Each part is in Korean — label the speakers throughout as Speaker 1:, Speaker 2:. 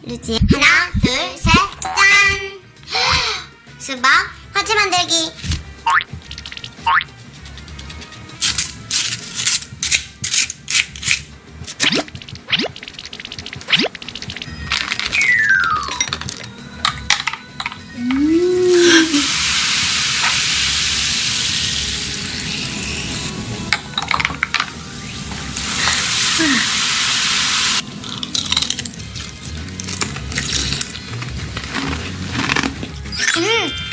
Speaker 1: 루지. 하나, 둘, 셋, 짠! 수박 화채 만들기.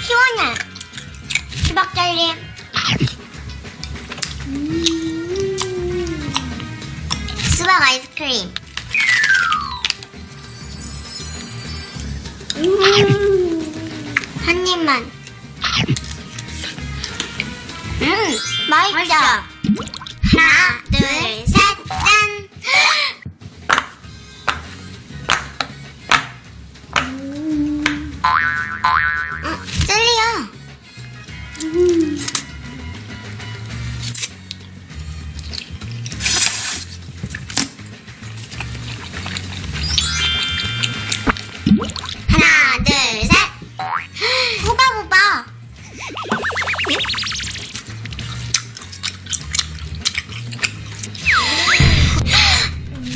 Speaker 1: 시원해. 수박 젤리. 수박 아이스크림. 한 입만. 맛있어. 하나, 둘, 셋, 짠! 젤리야. 하나, 둘, 셋. 후바후바.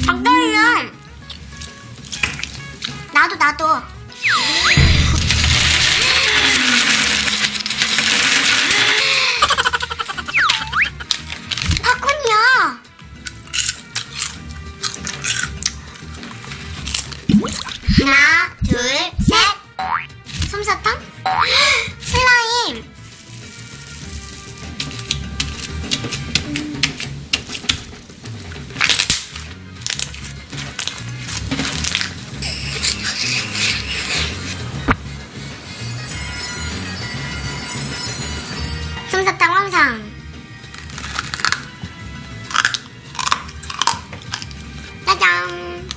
Speaker 1: 닭다리야. 나도. 팝콘이야. 하나, 둘, 셋. 솜사탕? 슬라임. 솜사탕 완성. 짜잔.